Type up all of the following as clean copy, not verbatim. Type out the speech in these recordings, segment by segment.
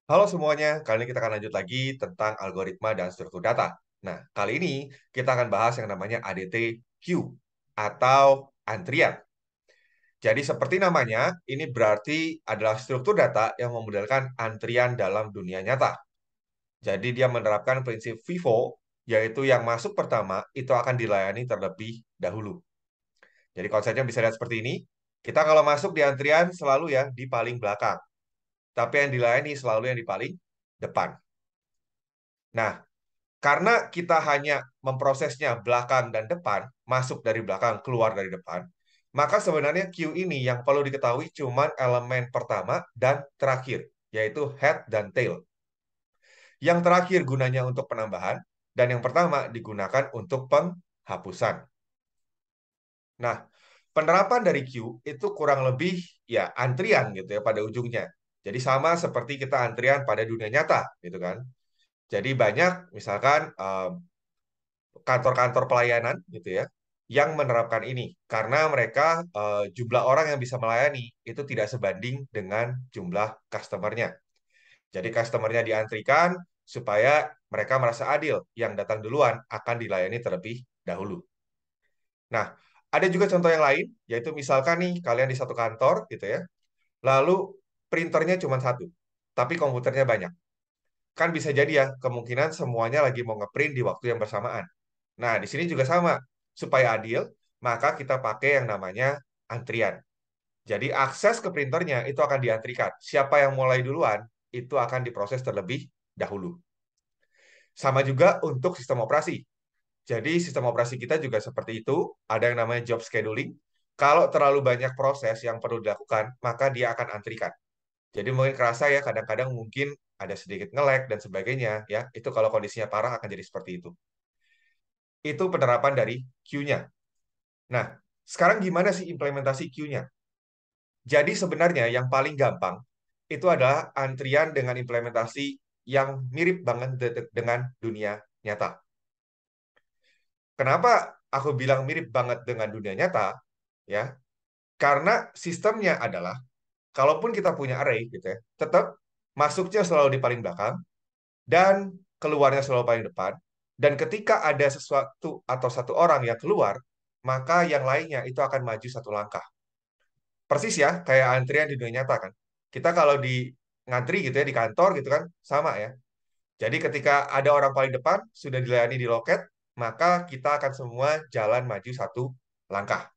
Halo semuanya, kali ini kita akan lanjut lagi tentang algoritma dan struktur data. Nah, kali ini kita akan bahas yang namanya ADT queue atau antrian. Jadi seperti namanya, ini berarti adalah struktur data yang memodelkan antrian dalam dunia nyata. Jadi dia menerapkan prinsip FIFO, yaitu yang masuk pertama itu akan dilayani terlebih dahulu. Jadi konsepnya bisa lihat seperti ini. Kita kalau masuk di antrian selalu ya di paling belakang, tapi yang dilayani selalu yang di paling depan. Nah, karena kita hanya memprosesnya belakang dan depan, masuk dari belakang, keluar dari depan, maka sebenarnya queue ini yang perlu diketahui cuma elemen pertama dan terakhir, yaitu head dan tail. Yang terakhir gunanya untuk penambahan, dan yang pertama digunakan untuk penghapusan. Nah, penerapan dari queue itu kurang lebih ya antrian gitu ya pada ujungnya. Jadi sama seperti kita antrian pada dunia nyata gitu kan. Jadi banyak misalkan kantor-kantor pelayanan gitu ya yang menerapkan ini karena mereka jumlah orang yang bisa melayani itu tidak sebanding dengan jumlah customernya. Jadi customernya diantrikan supaya mereka merasa adil, yang datang duluan akan dilayani terlebih dahulu. Nah, ada juga contoh yang lain, yaitu misalkan nih kalian di satu kantor gitu ya, lalu printernya cuma satu, tapi komputernya banyak. Kan bisa jadi ya, kemungkinan semuanya lagi mau ngeprint di waktu yang bersamaan. Nah, di sini juga sama. Supaya adil, maka kita pakai yang namanya antrian. Jadi akses ke printernya itu akan diantrikan. Siapa yang mulai duluan, itu akan diproses terlebih dahulu. Sama juga untuk sistem operasi. Jadi sistem operasi kita juga seperti itu. Ada yang namanya job scheduling. Kalau terlalu banyak proses yang perlu dilakukan, maka dia akan antrikan. Jadi mungkin kerasa ya, kadang-kadang mungkin ada sedikit nge-lag dan sebagainya. Ya, itu kalau kondisinya parah akan jadi seperti itu. Itu penerapan dari queue-nya. Nah, sekarang gimana sih implementasi queue-nya? Jadi sebenarnya yang paling gampang itu adalah antrian dengan implementasi yang mirip banget dengan dunia nyata. Kenapa aku bilang mirip banget dengan dunia nyata? Ya, karena sistemnya adalah kalaupun kita punya array gitu ya, tetap masuknya selalu di paling belakang dan keluarnya selalu paling depan. Dan ketika ada sesuatu atau satu orang yang keluar, maka yang lainnya itu akan maju satu langkah. Persis ya, kayak antrian di dunia nyata kan. Kita kalau di ngantri gitu ya di kantor gitu kan, sama ya. Jadi ketika ada orang paling depan sudah dilayani di loket, maka kita akan semua jalan maju satu langkah.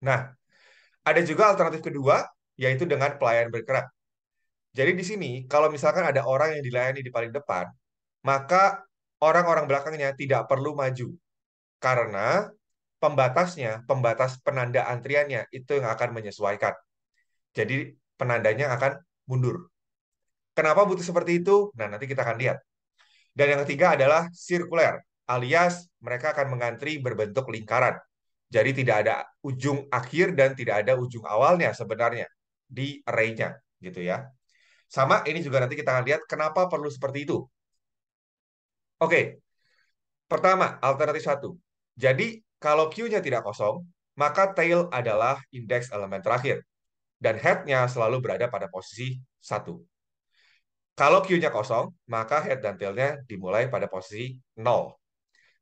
Nah, ada juga alternatif kedua, yaitu dengan pelayan bergerak. Jadi di sini, kalau misalkan ada orang yang dilayani di paling depan, maka orang-orang belakangnya tidak perlu maju. Karena pembatas penanda antriannya itu yang akan menyesuaikan. Jadi penandanya akan mundur. Kenapa butuh seperti itu? Nah, nanti kita akan lihat. Dan yang ketiga adalah sirkuler, alias mereka akan mengantri berbentuk lingkaran. Jadi tidak ada ujung akhir dan tidak ada ujung awalnya sebenarnya di array-nya gitu ya. Sama ini juga nanti kita akan lihat kenapa perlu seperti itu. Oke, pertama alternatif satu. Jadi kalau queue-nya tidak kosong, maka tail adalah indeks elemen terakhir dan head-nya selalu berada pada posisi satu. Kalau queue-nya kosong, maka head dan tail-nya dimulai pada posisi nol.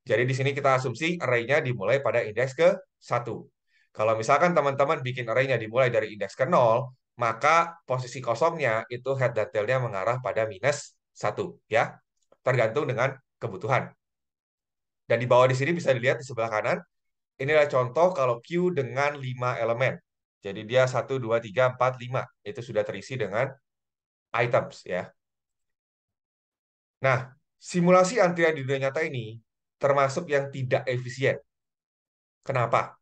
Jadi di sini kita asumsi array-nya dimulai pada indeks ke satu. Kalau misalkan teman-teman bikin array-nya dimulai dari indeks ke nol, maka posisi kosongnya itu head dan tail-nya mengarah pada minus satu, ya. Tergantung dengan kebutuhan. Dan di bawah di sini bisa dilihat di sebelah kanan, inilah contoh kalau queue dengan 5 elemen. Jadi dia 1, 2, 3, 4, 5. Itu sudah terisi dengan items, ya. Nah, simulasi antrian di dunia nyata ini termasuk yang tidak efisien. Kenapa?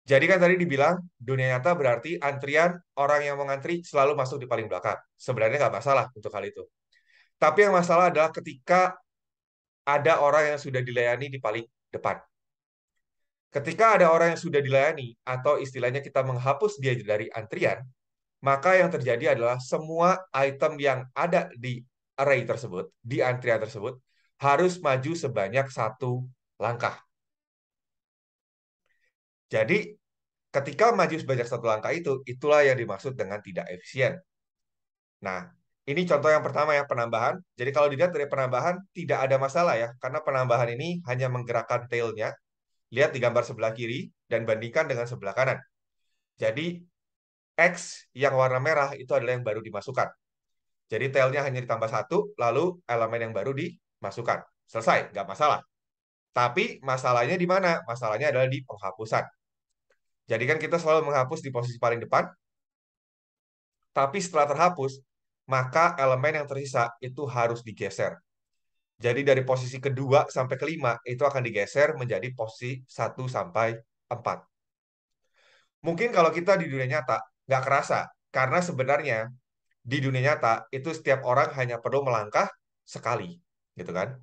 Jadi kan tadi dibilang dunia nyata berarti antrian orang yang mengantri selalu masuk di paling belakang. Sebenarnya nggak masalah untuk hal itu. Tapi yang masalah adalah ketika ada orang yang sudah dilayani di paling depan. Ketika ada orang yang sudah dilayani atau istilahnya kita menghapus dia dari antrian, maka yang terjadi adalah semua item yang ada di array tersebut, di antrian tersebut, harus maju sebanyak satu langkah. Jadi ketika maju sebanyak satu langkah itu, itulah yang dimaksud dengan tidak efisien. Nah, Ini contoh yang pertama ya, penambahan. Jadi kalau dilihat dari penambahan, tidak ada masalah ya, karena penambahan ini hanya menggerakkan tailnya. Lihat di gambar sebelah kiri, dan bandingkan dengan sebelah kanan. Jadi X yang warna merah itu adalah yang baru dimasukkan. Jadi tailnya hanya ditambah satu, lalu elemen yang baru dimasukkan. Selesai, nggak masalah. Tapi masalahnya di mana? Masalahnya adalah di penghapusan. Jadi kan kita selalu menghapus di posisi paling depan, tapi setelah terhapus, maka elemen yang tersisa itu harus digeser. Jadi dari posisi kedua sampai kelima itu akan digeser menjadi posisi 1 sampai 4. Mungkin kalau kita di dunia nyata nggak kerasa, karena sebenarnya di dunia nyata itu setiap orang hanya perlu melangkah sekali, gitu kan?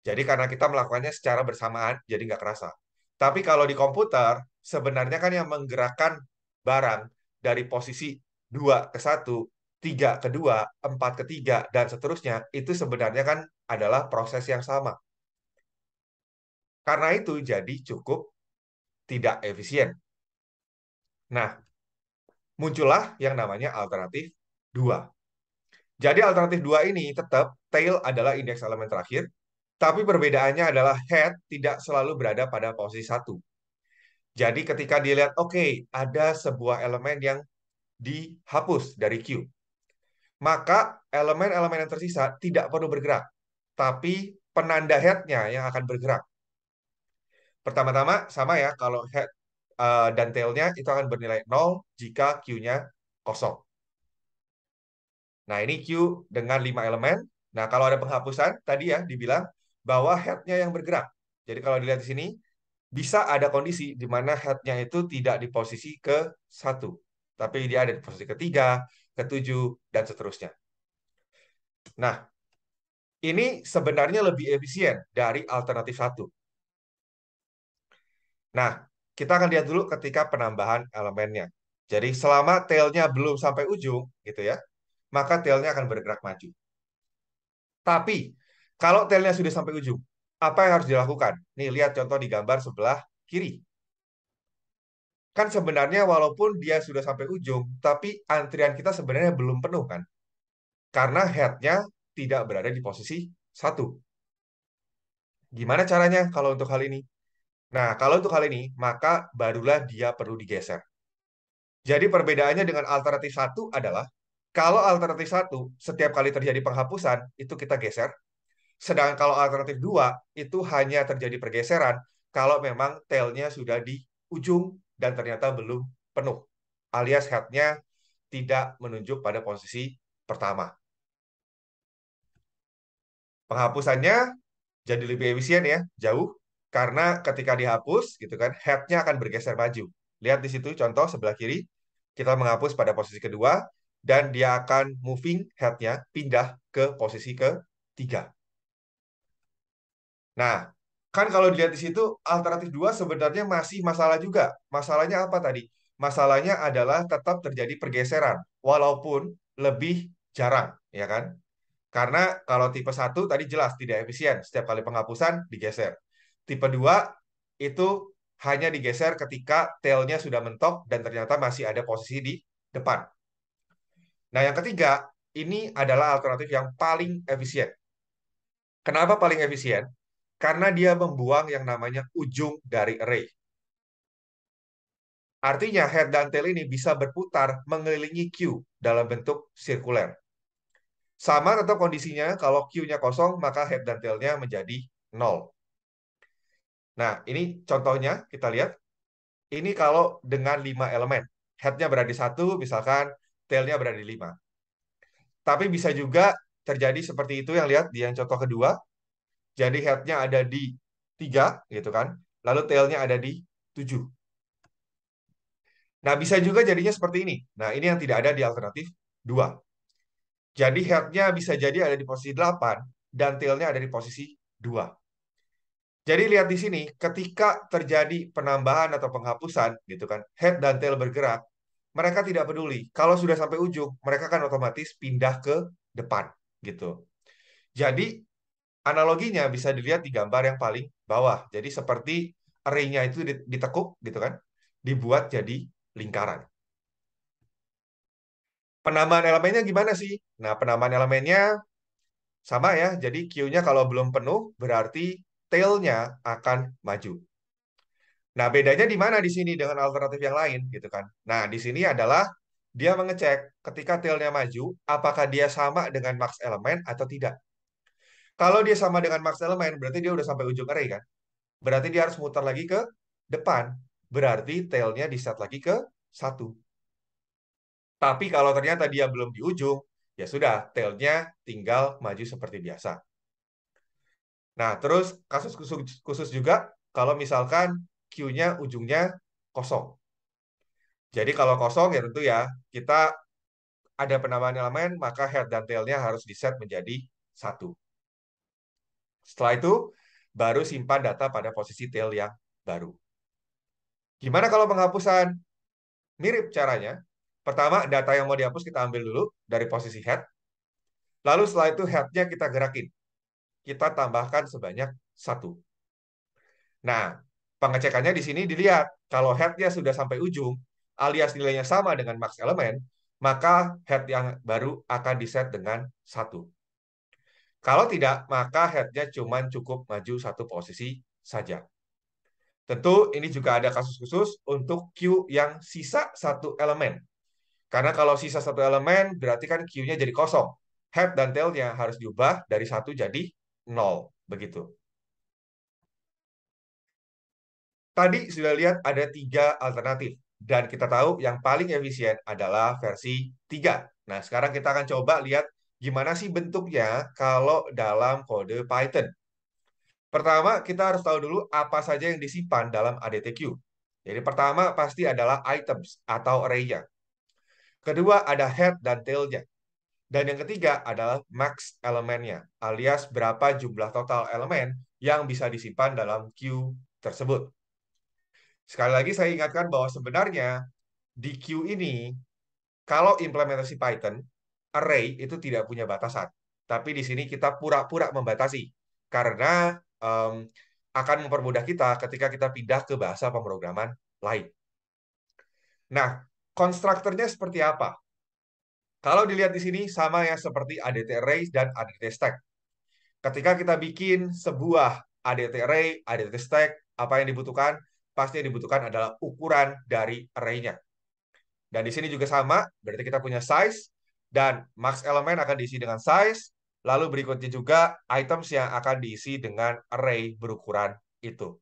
Jadi karena kita melakukannya secara bersamaan, jadi nggak kerasa. Tapi kalau di komputer, sebenarnya kan yang menggerakkan barang dari posisi 2 ke 1, 3 ke 2, 4 ke 3, dan seterusnya, itu sebenarnya kan adalah proses yang sama. Karena itu jadi cukup tidak efisien. Nah, muncullah yang namanya alternatif 2. Jadi alternatif 2 ini tetap tail adalah indeks elemen terakhir, tapi perbedaannya adalah head tidak selalu berada pada posisi 1. Jadi ketika dilihat, oke, ada sebuah elemen yang dihapus dari Q, maka elemen-elemen yang tersisa tidak perlu bergerak, tapi penanda headnya yang akan bergerak. Pertama-tama sama ya, kalau head dan tailnya itu akan bernilai 0 jika Q-nya kosong. Nah, ini Q dengan 5 elemen. Nah, kalau ada penghapusan, tadi ya dibilang bahwa head-nya yang bergerak. Jadi kalau dilihat di sini, bisa ada kondisi di mana head-nya itu tidak di posisi ke 1. Tapi dia ada di posisi ketiga, ketujuh, dan seterusnya. Nah, ini sebenarnya lebih efisien dari alternatif 1. Nah, kita akan lihat dulu ketika penambahan elemennya. Jadi selama tail-nya belum sampai ujung, gitu ya, maka tail-nya akan bergerak maju. Tapi kalau tailnya sudah sampai ujung, apa yang harus dilakukan? Nih, lihat contoh di gambar sebelah kiri. Kan sebenarnya walaupun dia sudah sampai ujung, tapi antrian kita sebenarnya belum penuh kan? Karena head-nya tidak berada di posisi 1. Gimana caranya kalau untuk hal ini? Nah, kalau untuk hal ini, maka barulah dia perlu digeser. Jadi perbedaannya dengan alternatif 1 adalah, kalau alternatif 1, setiap kali terjadi penghapusan, itu kita geser. Sedangkan kalau alternatif 2 itu hanya terjadi pergeseran kalau memang tail-nya sudah di ujung dan ternyata belum penuh. Alias head-nya tidak menunjuk pada posisi pertama. Penghapusannya jadi lebih efisien ya, jauh. Karena ketika dihapus, gitu kan, head-nya akan bergeser maju. Lihat di situ contoh sebelah kiri, kita menghapus pada posisi kedua, dan dia akan moving head-nya, pindah ke posisi ketiga. Nah, kan kalau dilihat di situ, alternatif 2 sebenarnya masih masalah juga. Masalahnya apa tadi? Masalahnya adalah tetap terjadi pergeseran, walaupun lebih jarang, ya kan? Karena kalau tipe 1 tadi jelas tidak efisien, setiap kali penghapusan digeser. Tipe 2 itu hanya digeser ketika tail-nya sudah mentok dan ternyata masih ada posisi di depan. Nah, yang ketiga, ini adalah alternatif yang paling efisien. Kenapa paling efisien? Karena dia membuang yang namanya ujung dari array. Artinya head dan tail ini bisa berputar mengelilingi Q dalam bentuk sirkuler. Sama tetap kondisinya, kalau Q-nya kosong, maka head dan tail-nya menjadi 0. Nah, ini contohnya kita lihat. Ini kalau dengan 5 elemen. Head-nya berada di 1, misalkan tail-nya berada di 5. Tapi bisa juga terjadi seperti itu yang lihat di yang contoh kedua. Jadi head-nya ada di 3, gitu kan. Lalu tail-nya ada di 7. Nah, bisa juga jadinya seperti ini. Nah, ini yang tidak ada di alternatif 2. Jadi head-nya bisa jadi ada di posisi 8 dan tail-nya ada di posisi 2. Jadi lihat di sini, ketika terjadi penambahan atau penghapusan, gitu kan, head dan tail bergerak, mereka tidak peduli. Kalau sudah sampai ujung, mereka kan otomatis pindah ke depan, gitu. Jadi analoginya bisa dilihat di gambar yang paling bawah. Jadi seperti array-nya itu ditekuk, gitu kan, dibuat jadi lingkaran. Penambahan elemennya gimana sih? Nah, penambahan elemennya sama ya. Jadi Q-nya kalau belum penuh, berarti tail-nya akan maju. Nah, bedanya di mana di sini dengan alternatif yang lain gitu kan. Nah, di sini adalah dia mengecek ketika tail-nya maju, apakah dia sama dengan max elemen atau tidak. Kalau dia sama dengan max elemen, berarti dia udah sampai ujung array kan. Berarti dia harus muter lagi ke depan. Berarti tail-nya di set lagi ke satu. Tapi kalau ternyata dia belum di ujung, ya sudah, tail-nya tinggal maju seperti biasa. Nah, terus kasus khusus juga kalau misalkan Q-nya ujungnya kosong. Jadi kalau kosong ya tentu ya kita ada penambahan elemen, maka head dan tail-nya harus di-set menjadi satu. Setelah itu, baru simpan data pada posisi tail yang baru. Gimana kalau penghapusan? Mirip caranya. Pertama, data yang mau dihapus kita ambil dulu dari posisi head. Lalu setelah itu head-nya kita gerakin. Kita tambahkan sebanyak satu. Nah, pengecekannya di sini dilihat. Kalau head-nya sudah sampai ujung, alias nilainya sama dengan max elemen, maka head yang baru akan diset dengan satu. Kalau tidak, maka head-nya cuma cukup maju satu posisi saja. Tentu ini juga ada kasus khusus untuk Q yang sisa satu elemen. Karena kalau sisa satu elemen, berarti kan Q-nya jadi kosong. Head dan tail-nya harus diubah dari satu jadi nol. Begitu. Tadi sudah lihat ada tiga alternatif. Dan kita tahu yang paling efisien adalah versi 3. Nah, sekarang kita akan coba lihat gimana sih bentuknya kalau dalam kode Python. Pertama, kita harus tahu dulu apa saja yang disimpan dalam ADTQ. Jadi pertama pasti adalah items atau array-nya. Kedua ada head dan tail-nya. Dan yang ketiga adalah max elemennya, alias berapa jumlah total elemen yang bisa disimpan dalam queue tersebut. Sekali lagi saya ingatkan bahwa sebenarnya di queue ini, kalau implementasi Python, array itu tidak punya batasan. Tapi di sini kita pura-pura membatasi. Karena em, akan mempermudah kita ketika kita pindah ke bahasa pemrograman lain. Nah, konstruktornya seperti apa? Kalau dilihat di sini sama ya seperti ADT array dan ADT stack. Ketika kita bikin sebuah ADT array, ADT stack, apa yang dibutuhkan? Pasti yang dibutuhkan adalah ukuran dari array-nya. Dan di sini juga sama, berarti kita punya size, dan max elemen akan diisi dengan size, lalu berikutnya juga items yang akan diisi dengan array berukuran itu.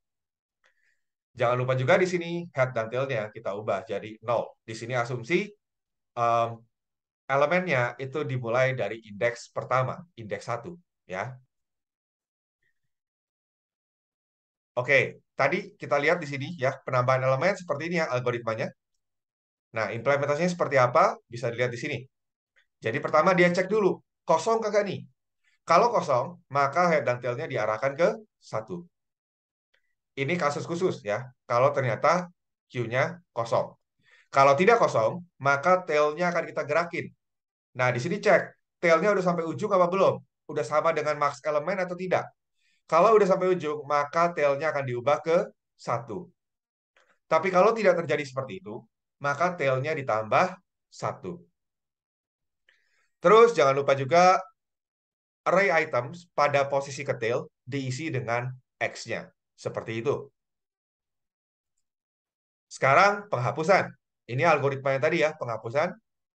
Jangan lupa juga di sini head dan tail-nya kita ubah jadi 0. Di sini asumsi um, elemennya itu dimulai dari indeks pertama, indeks 1. Ya. Oke, tadi kita lihat di sini ya, penambahan elemen seperti ini ya algoritmanya. Nah, implementasinya seperti apa? Bisa dilihat di sini. Jadi pertama dia cek dulu, kosong kagak nih? Kalau kosong, maka head dan tail-nya diarahkan ke satu. Ini kasus khusus ya, kalau ternyata Q-nya kosong. Kalau tidak kosong, maka tail-nya akan kita gerakin. Nah, di sini cek, tail-nya udah sampai ujung apa belum? Udah sama dengan max elemen atau tidak? Kalau udah sampai ujung, maka tail-nya akan diubah ke satu. Tapi kalau tidak terjadi seperti itu, maka tail-nya ditambah satu. Terus jangan lupa juga array items pada posisi ke tail diisi dengan X-nya. Seperti itu. Sekarang penghapusan. Ini algoritma yang tadi ya, penghapusan.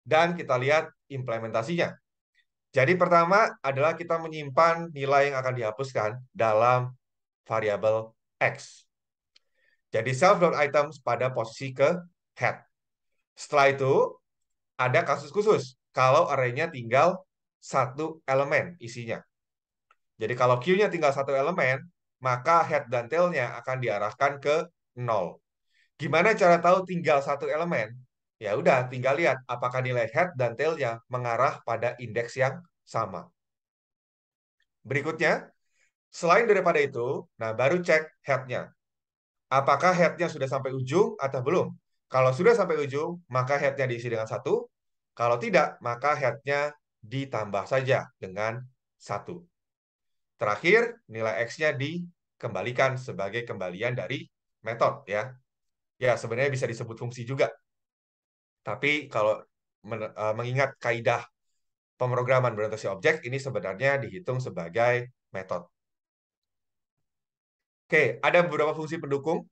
Dan kita lihat implementasinya. Jadi pertama adalah kita menyimpan nilai yang akan dihapuskan dalam variabel X. Jadi self.items pada posisi ke head. Setelah itu ada kasus khusus. Kalau array-nya tinggal satu elemen isinya. Jadi kalau Q-nya tinggal satu elemen, maka head dan tail-nya akan diarahkan ke 0. Gimana cara tahu tinggal satu elemen? Ya udah, tinggal lihat apakah nilai head dan tail-nya mengarah pada indeks yang sama. Berikutnya, selain daripada itu, nah baru cek head-nya. Apakah head-nya sudah sampai ujung atau belum? Kalau sudah sampai ujung, maka head-nya diisi dengan satu. Kalau tidak, maka head-nya ditambah saja dengan satu. Terakhir, nilai X-nya dikembalikan sebagai kembalian dari metode ya. Ya, sebenarnya bisa disebut fungsi juga. Tapi kalau mengingat kaidah pemrograman berorientasi objek, ini sebenarnya dihitung sebagai metode. Oke, ada beberapa fungsi pendukung.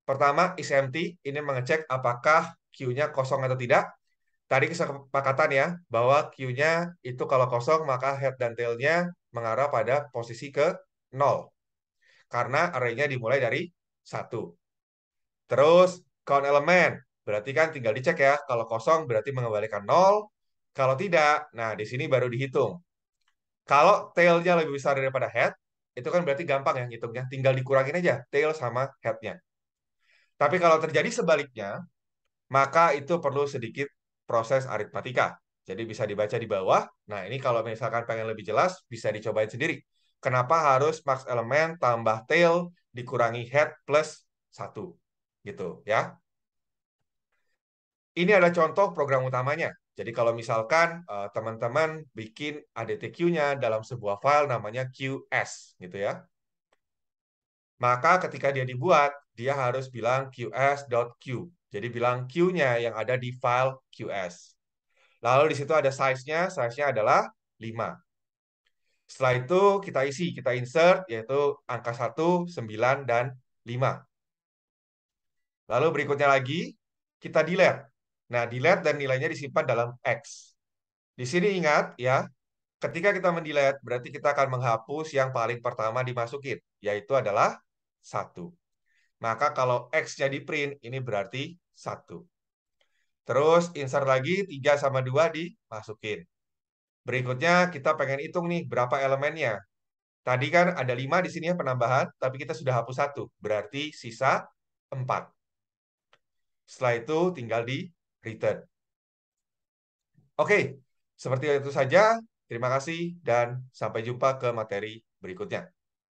Pertama, isEmpty. Ini mengecek apakah queue-nya kosong atau tidak. Tadi kesepakatan ya, bahwa queue-nya itu kalau kosong, maka head dan tail-nya mengarah pada posisi ke 0. Karena array-nya dimulai dari 1. Terus, count elemen. Berarti kan tinggal dicek ya. Kalau kosong berarti mengembalikan 0. Kalau tidak, nah di sini baru dihitung. Kalau tail-nya lebih besar daripada head, itu kan berarti gampang ya ngitungnya. Tinggal dikurangin aja tail sama head-nya. Tapi kalau terjadi sebaliknya, maka itu perlu sedikit proses aritmatika. Jadi bisa dibaca di bawah. Nah, ini kalau misalkan pengen lebih jelas, bisa dicobain sendiri. Kenapa harus max elemen tambah tail dikurangi head plus 1? Gitu ya. Ini adalah contoh program utamanya. Jadi kalau misalkan teman-teman bikin ADTQ-nya dalam sebuah file namanya QS gitu ya. Maka ketika dia dibuat, dia harus bilang qs.q. Jadi bilang Q-nya yang ada di file QS. Lalu di situ ada size-nya adalah 5. Setelah itu kita isi, kita insert, yaitu angka 1, 9, dan 5. Lalu berikutnya lagi, kita delete. Nah, delete dan nilainya disimpan dalam X. Di sini ingat ya, ketika kita mendelete, berarti kita akan menghapus yang paling pertama dimasukin, yaitu adalah 1. Maka kalau X-nya di print, ini berarti 1. Terus insert lagi 3 sama 2 dimasukin. Berikutnya kita pengen hitung nih berapa elemennya. Tadi kan ada 5 di sini ya penambahan, tapi kita sudah hapus 1. Berarti sisa 4. Setelah itu tinggal di return. Oke, seperti itu saja. Terima kasih dan sampai jumpa ke materi berikutnya.